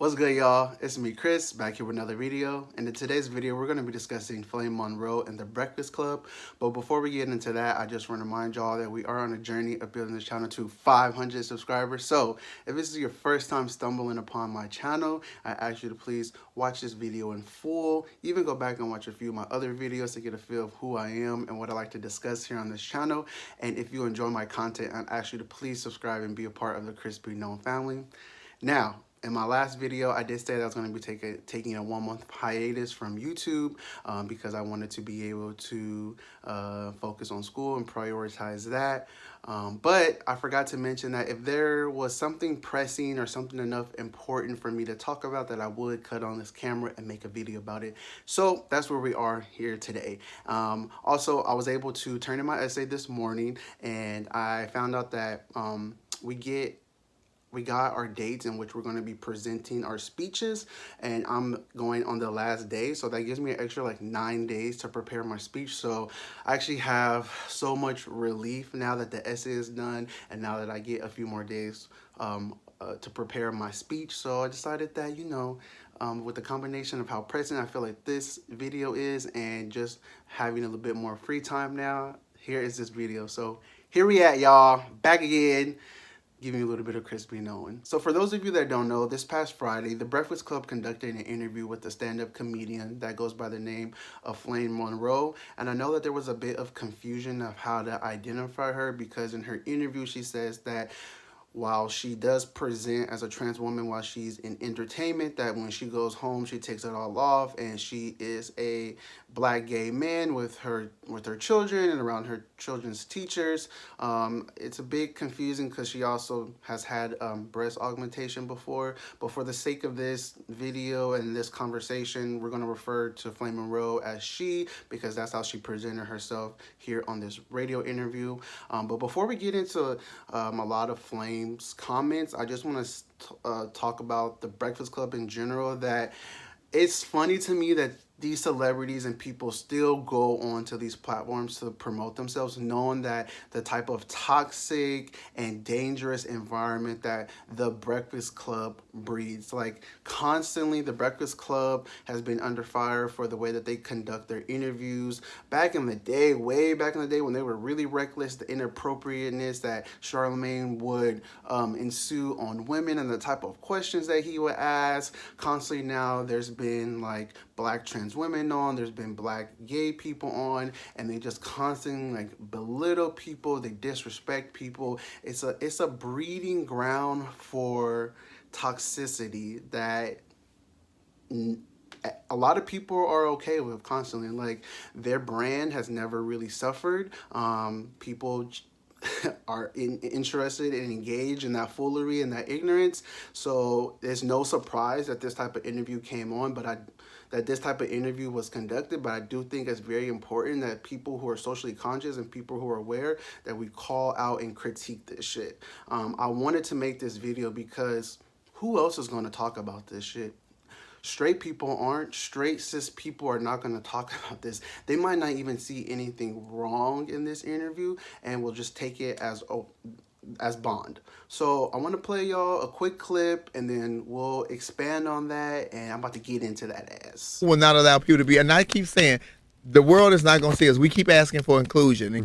What's good, y'all? It's me, Chris, back here with another video. And in today's video, we're going to be discussing Flame Monroe and the Breakfast Club. But before we get into that, I just want to remind y'all that we are on a journey of building this channel to 500 subscribers. So if this is your first time stumbling upon my channel, I ask you to please watch this video in full. Even go back and watch a few of my other videos to get a feel of who I am and what I like to discuss here on this channel. And if you enjoy my content, I ask you to please subscribe and be a part of the Chris Be Known family. Now, in my last video, I did say that I was going to be taking a 1-month hiatus from YouTube because I wanted to be able to focus on school and prioritize that. But I forgot to mention that if there was something pressing or something enough important for me to talk about, that I would cut on this camera and make a video about it. So that's where we are here today. Also, I was able to turn in my essay this morning, and I found out that we got our dates in which we're going to be presenting our speeches, and I'm going on the last day, so that gives me an extra like 9 days to prepare my speech. So I actually have so much relief now that the essay is done, and now that I get a few more days to prepare my speech. So I decided that, you know, with the combination of how present I feel like this video is and just having a little bit more free time now, here is this video. So here we at, y'all, back again, giving you a little bit of Chris Be Known. So for those of you that don't know, this past Friday, the Breakfast Club conducted an interview with the stand-up comedian that goes by the name of Flame Monroe. And I know that there was a bit of confusion of how to identify her, because in her interview, she says that while she does present as a trans woman while she's in entertainment, that when she goes home, she takes it all off, and she is a black gay man with her children and around her children's teachers. It's a bit confusing because she also has had breast augmentation before. But for the sake of this video and this conversation, we're going to refer to Flame Monroe as she, because that's how she presented herself here on this radio interview. But before we get into a lot of Flame's comments, I just want to talk about the Breakfast Club in general. That it's funny to me that these celebrities and people still go on to these platforms to promote themselves, knowing that the type of toxic and dangerous environment that the Breakfast Club breeds. Like, constantly, the Breakfast Club has been under fire for the way that they conduct their interviews. Back in the day, way back in the day, when they were really reckless, the inappropriateness that Charlemagne would ensue on women and the type of questions that he would ask. Constantly now, there's been like black trans women on, there's been black gay people on, and they just constantly like belittle people, they disrespect people. It's a breeding ground for toxicity that a lot of people are okay with constantly. Like, their brand has never really suffered. People are interested and engaged in that foolery and that ignorance. So there's no surprise that this type of interview came on, that this type of interview was conducted. But I do think it's very important that people who are socially conscious and people who are aware, that we call out and critique this shit. I wanted to make this video because who else is going to talk about this shit? Straight people aren't. Straight cis people are not going to talk about this. They might not even see anything wrong in this interview and will just take it as bond. So I want to play y'all a quick clip, and then we'll expand on that, and I'm about to get into that ass. Will not allow people to be, and I keep saying, the world is not going to see us. We keep asking for inclusion.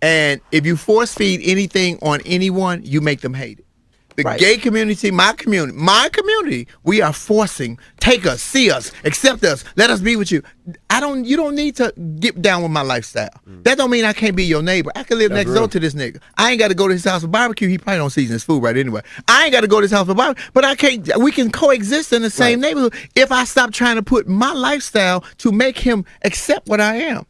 And if you force feed anything on anyone, you make them hate it. The gay community, my community, we are forcing, take us, see us, accept us, let us be with you. You don't need to get down with my lifestyle. That don't mean I can't be your neighbor. I can live next door to this nigga. I ain't got to go to his house for barbecue. He probably don't season his food right anyway. I ain't got to go to his house for barbecue, but we can coexist in the same neighborhood if I stop trying to put my lifestyle to make him accept what I am.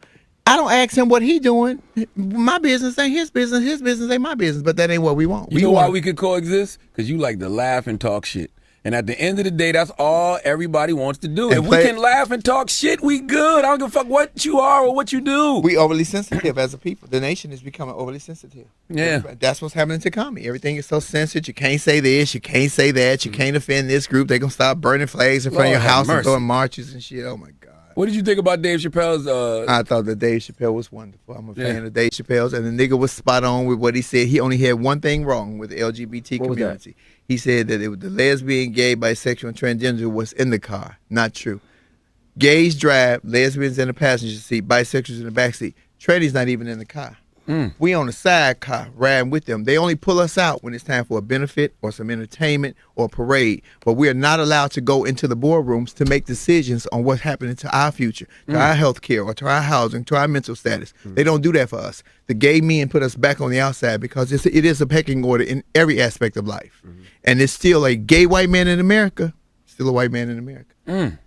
I don't ask him what he doing. My business ain't his business. His business ain't my business. But that ain't what we want. You know why we could coexist? Because you like to laugh and talk shit. And at the end of the day, that's all everybody wants to do. If we can laugh and talk shit, we good. I don't give a fuck what you are or what you do. We overly sensitive as a people. The nation is becoming overly sensitive. Yeah. That's what's happening to comedy. Everything is so censored. You can't say this. You can't say that. You can't offend this group. They're going to start burning flags in front of your house and throwing marches and shit. Oh, my God. What did you think about Dave Chappelle's? I thought that Dave Chappelle was wonderful. I'm a fan of Dave Chappelle's, and the nigga was spot on with what he said. He only had one thing wrong with the LGBT community. He said that the lesbian, gay, bisexual, and transgender was in the car. Not true. Gays drive, lesbians in the passenger seat, bisexuals in the back seat. Trannies not even in the car. We on the side car riding with them. They only pull us out when it's time for a benefit or some entertainment or a parade. But we are not allowed to go into the boardrooms to make decisions on what's happening to our future, to our health care, or to our housing, to our mental status. They don't do that for us. The gay men put us back on the outside because it is a pecking order in every aspect of life. And it's still a gay white man in America, still a white man in America.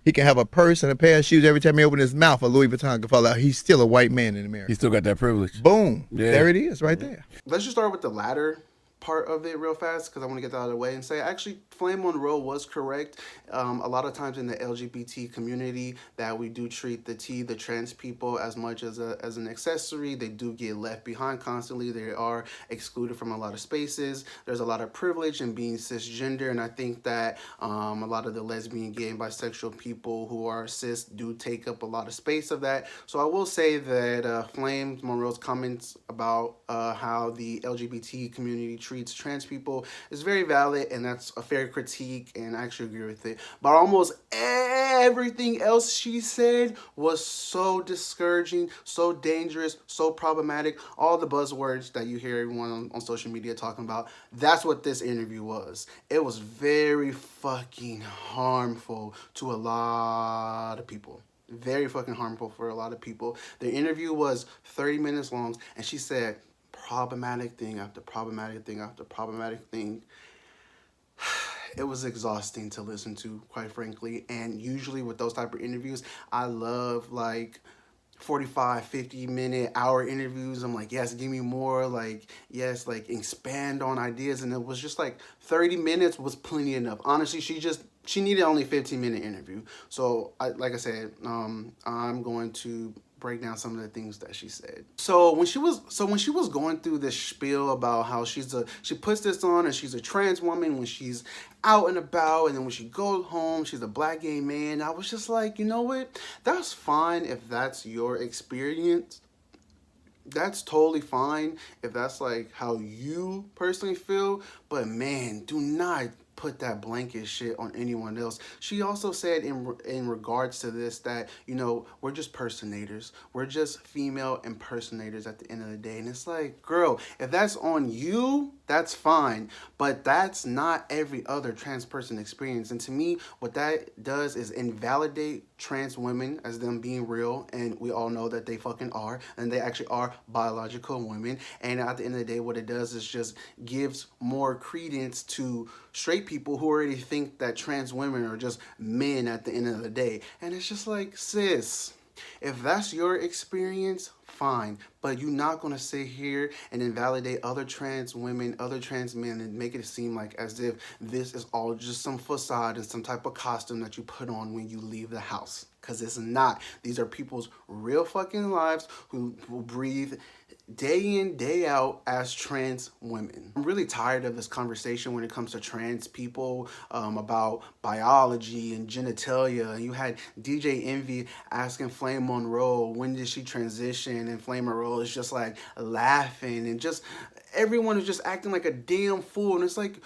He can have a purse and a pair of shoes. Every time he opens his mouth, a Louis Vuitton can fall out. He's still a white man in America. He still got that privilege. Boom. Yeah. There it is right there. Let's just start with the latter part of it real fast because I want to get that out of the way and say actually Flame Monroe was correct. A lot of times in the LGBT community that we do treat the trans people as much as an accessory. They do get left behind constantly. They are excluded from a lot of spaces. There's a lot of privilege in being cisgender, and I think that a lot of the lesbian, gay, and bisexual people who are cis do take up a lot of space of that. So I will say that Flame Monroe's comments about how the LGBT community treats trans people is very valid, and that's a fair critique, and I actually agree with it. But almost everything else she said was so discouraging, so dangerous, so problematic. All the buzzwords that you hear everyone on social media talking about, that's what this interview was. It was very fucking harmful to a lot of people. Very fucking harmful for a lot of people. The interview was 30 minutes long, and she said problematic thing after problematic thing after problematic thing. It was exhausting to listen to, quite frankly. And usually with those type of interviews, I love like 45, 50 minute, hour interviews. I'm like, yes, give me more. Like, yes, like expand on ideas. And it was just like 30 minutes was plenty enough. Honestly, she needed only 15-minute interview. So like I said, I'm going to break down some of the things that she said. So when she was going through this spiel about how she puts this on and she's a trans woman when she's out and about, and then when she goes home she's a black gay man, I was just like, you know what? That's fine if that's your experience. That's totally fine if that's like how you personally feel, but man, do not put that blanket shit on anyone else. She also said in regards to this that, you know, we're just personators. We're just female impersonators at the end of the day. And it's like, girl, if that's on you, that's fine. But that's not every other trans person experience. And to me, what that does is invalidate trans women as them being real. And we all know that they fucking are. And they actually are biological women. And at the end of the day, what it does is just gives more credence to straight people who already think that trans women are just men at the end of the day. And it's just like, sis, if that's your experience, fine. But you're not going to sit here and invalidate other trans women, other trans men, and make it seem like as if this is all just some facade and some type of costume that you put on when you leave the house. Because it's not. These are people's real fucking lives who breathe day in, day out as trans women. I'm really tired of this conversation when it comes to trans people about biology and genitalia. You had DJ Envy asking Flame Monroe, when did she transition? And Flame Monroe is just like laughing, and just everyone is just acting like a damn fool. And it's like,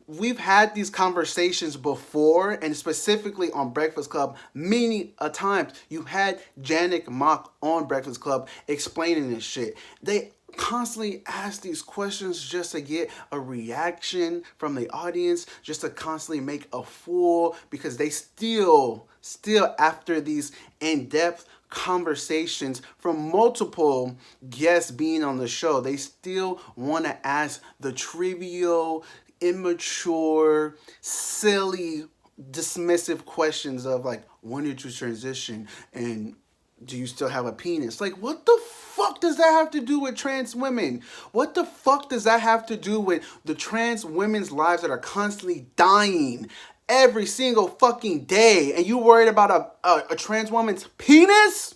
we've had these conversations before, and specifically on Breakfast Club many a times. You had Janik Mock on Breakfast Club explaining this shit. They constantly ask these questions just to get a reaction from the audience, just to constantly make a fool, because they still after these in-depth conversations from multiple guests being on the show, they still want to ask the trivial, immature, silly, dismissive questions of like, when did you transition? And do you still have a penis? Like, what the fuck does that have to do with trans women? What the fuck does that have to do with the trans women's lives that are constantly dying every single fucking day? And you worried about a trans woman's penis?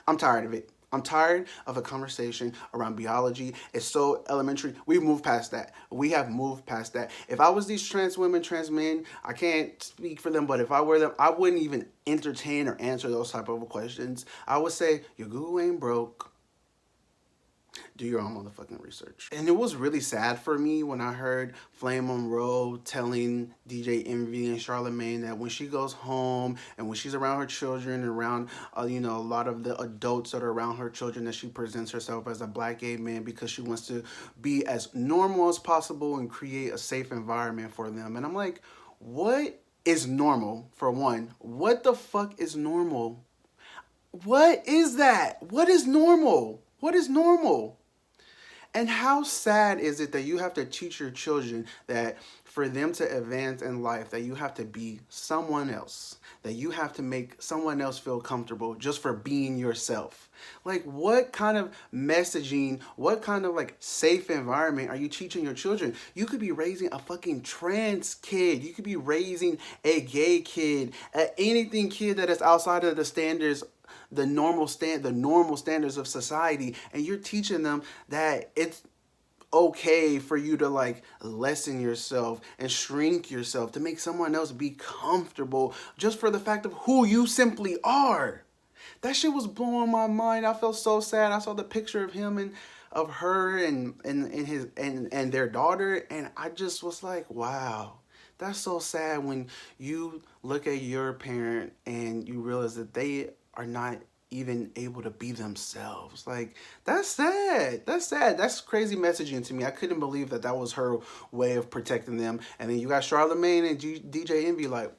I'm tired of it. I'm tired of a conversation around biology. It's so elementary. We've moved past that. We have moved past that. If I was these trans women, trans men, I can't speak for them, but if I were them, I wouldn't even entertain or answer those type of questions. I would say, your Google ain't broke. Do your own motherfucking research. And it was really sad for me when I heard Flame Monroe telling DJ Envy and Charlamagne that when she goes home and when she's around her children, around a lot of the adults that are around her children, that she presents herself as a black gay man because she wants to be as normal as possible and create a safe environment for them. And I'm like, what is normal, for one? What the fuck is normal? What is that? What is normal? What is normal? And how sad is it that you have to teach your children that for them to advance in life, that you have to be someone else, that you have to make someone else feel comfortable just for being yourself? Like, what kind of messaging, what kind of like safe environment are you teaching your children? You could be raising a fucking trans kid. You could be raising a gay kid, anything kid that is outside of the standards, the normal standards of society, and you're teaching them that it's okay for you to like lessen yourself and shrink yourself to make someone else be comfortable just for the fact of who you simply are. That shit was blowing my mind. I felt so sad. I saw the picture of him and of her and their daughter, and I just was like, wow. That's so sad when you look at your parent and you realize that they are not even able to be themselves. Like, that's sad. That's sad. That's crazy messaging to me. I couldn't believe that was her way of protecting them. And then you got Charlamagne and DJ Envy like,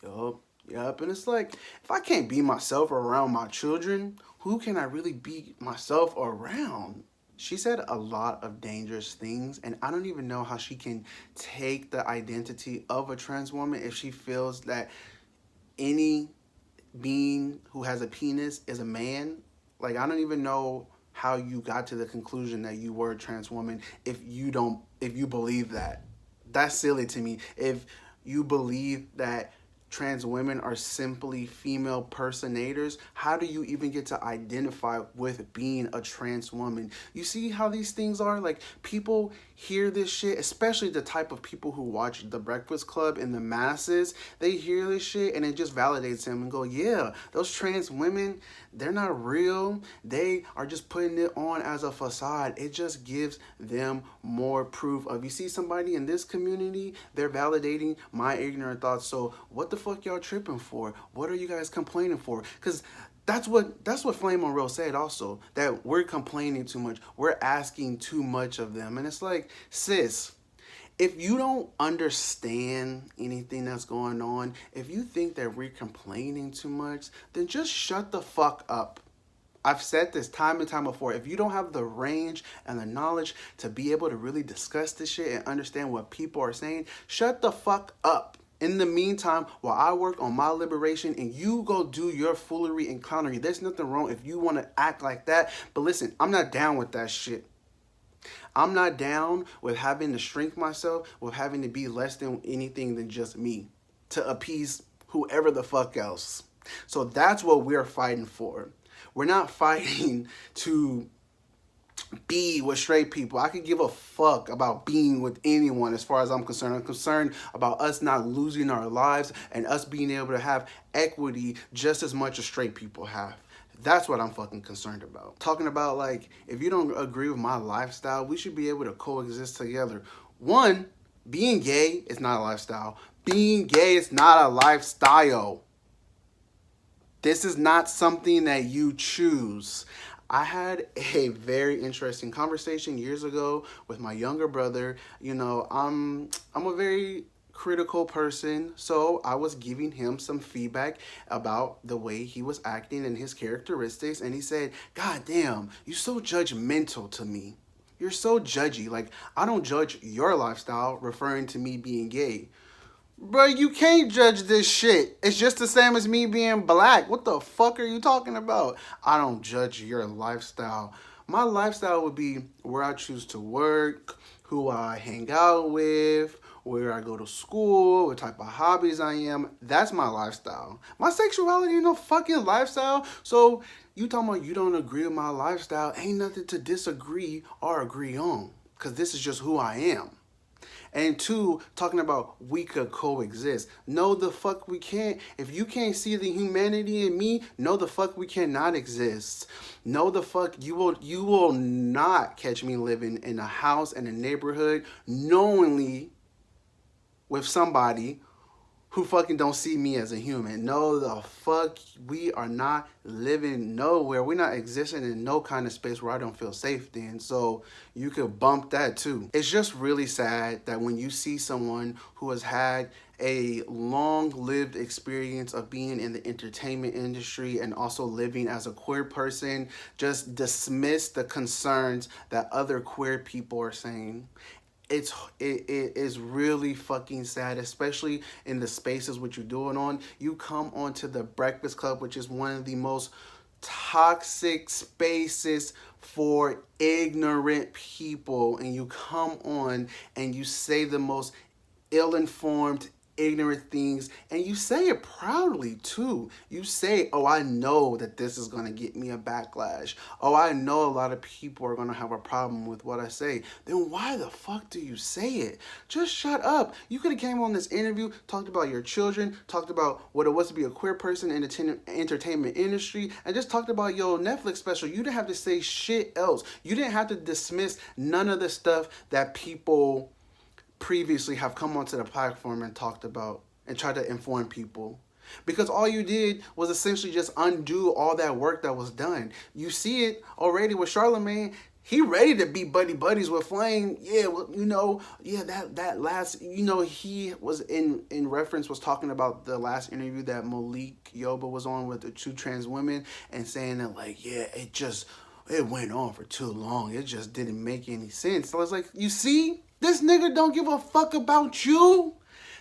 yup. And it's like, if I can't be myself around my children, who can I really be myself around? She said a lot of dangerous things, and I don't even know how she can take the identity of a trans woman if she feels that any being who has a penis is a man. Like, I don't even know how you got to the conclusion that you were a trans woman if you believe that. That's silly to me. If you believe that trans women are simply female personators, how do you even get to identify with being a trans woman? You see how these things are? Like, people hear this shit, especially the type of people who watch The Breakfast Club and the masses. They hear this shit and it just validates them and go, yeah, those trans women, they're not real. They are just putting it on as a facade. It just gives them more proof of, you see somebody in this community, they're validating my ignorant thoughts. So what the fuck y'all tripping for? What are you guys complaining for? Because that's what Flame Monroe said also, that we're complaining too much. We're asking too much of them. And it's like, sis, if you don't understand anything that's going on, if you think that we're complaining too much, then just shut the fuck up. I've said this time and time before. If you don't have the range and the knowledge to be able to really discuss this shit and understand what people are saying, shut the fuck up. In the meantime, while I work on my liberation and you go do your foolery and clownery, there's nothing wrong if you want to act like that. But listen, I'm not down with that shit. I'm not down with having to shrink myself, with having to be less than anything than just me to appease whoever the fuck else. So that's what we're fighting for. We're not fighting to be with straight people. I could give a fuck about being with anyone as far as I'm concerned. I'm concerned about us not losing our lives and us being able to have equity just as much as straight people have. That's what I'm fucking concerned about. Talking about, like, if you don't agree with my lifestyle, we should be able to coexist together. One, being gay is not a lifestyle. Being gay is not a lifestyle. This is not something that you choose. I had a very interesting conversation years ago with my younger brother. You know, I'm a very critical person, so I was giving him some feedback about the way he was acting and his characteristics, and he said, God damn, you're so judgmental to me. You're so judgy. Like, I don't judge your lifestyle, referring to me being gay. Bro, you can't judge this shit. It's just the same as me being black. What the fuck are you talking about? I don't judge your lifestyle. My lifestyle would be where I choose to work, who I hang out with, where I go to school, what type of hobbies I am. That's my lifestyle. My sexuality ain't no fucking lifestyle. So you talking about you don't agree with my lifestyle, ain't nothing to disagree or agree on, because this is just who I am. And two, talking about we could coexist. No, the fuck we can't. If you can't see the humanity in me, no, the fuck we cannot exist. No, the fuck you will not catch me living in a house in a neighborhood knowingly with somebody who fucking don't see me as a human. No, the fuck, we are not living nowhere. We're not existing in no kind of space where I don't feel safe then. So you could bump that too. It's just really sad that when you see someone who has had a long-lived experience of being in the entertainment industry and also living as a queer person, just dismiss the concerns that other queer people are saying. It is really fucking sad, especially in the spaces what you're doing on. You come onto the Breakfast Club, which is one of the most toxic spaces for ignorant people, and you come on and you say the most ill-informed, ignorant things, and you say it proudly too. You say, oh, I know that this is going to get me a backlash. Oh, I know a lot of people are going to have a problem with what I say. Then why the fuck do you say it? Just shut up. You could have came on this interview, talked about your children, talked about what it was to be a queer person in the entertainment industry, and just talked about your Netflix special. You didn't have to say shit else. You didn't have to dismiss none of the stuff that people previously have come onto the platform and talked about and tried to inform people, because all you did was essentially just undo all that work that was done. You see it already with Charlemagne. He ready to be buddies with Flame. Yeah, well, that last, he was in reference was talking about the last interview that Malik Yoba was on with the two trans women, and saying that like, yeah, it went on for too long. It just didn't make any sense. So I was like, you see, this nigga don't give a fuck about you.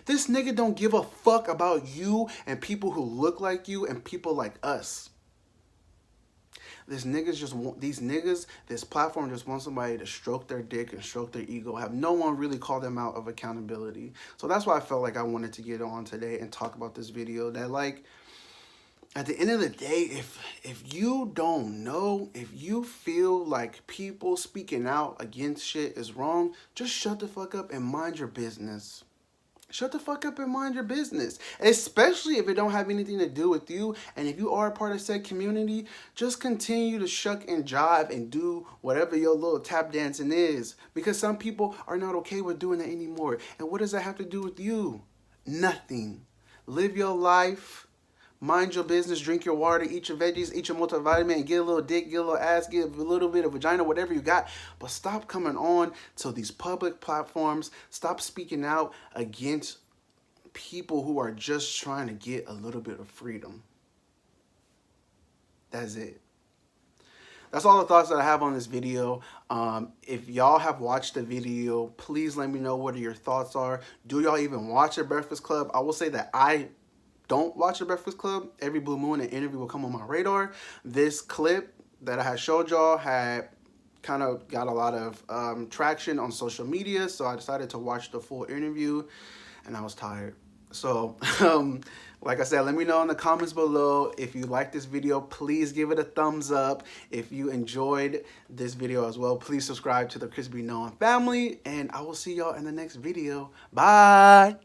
This nigga don't give a fuck about you and people who look like you and people like us. These niggas, this platform just wants somebody to stroke their dick and stroke their ego. Have no one really called them out of accountability. So that's why I felt like I wanted to get on today and talk about this video. That like, at the end of the day, if you don't know, if you feel like people speaking out against shit is wrong, just shut the fuck up and mind your business. Shut the fuck up and mind your business. Especially if it don't have anything to do with you. And if you are a part of said community, just continue to shuck and jive and do whatever your little tap dancing is. Because some people are not okay with doing it anymore. And what does that have to do with you? Nothing. Live your life. Mind your business, drink your water, eat your veggies, eat your multivitamin, and get a little dick, get a little ass, get a little bit of vagina, whatever you got. But stop coming on to these public platforms. Stop speaking out against people who are just trying to get a little bit of freedom. That's it. That's all the thoughts that I have on this video. If y'all have watched the video, please let me know what your thoughts are. Do y'all even watch The Breakfast Club? I will say that I don't watch The Breakfast Club. Every blue moon, an interview will come on my radar. This clip that I had showed y'all had kind of got a lot of traction on social media, so I decided to watch the full interview, and I was tired. So, like I said, let me know in the comments below if you like this video. Please give it a thumbs up. If you enjoyed this video as well, please subscribe to the Crispy Noah family, and I will see y'all in the next video. Bye!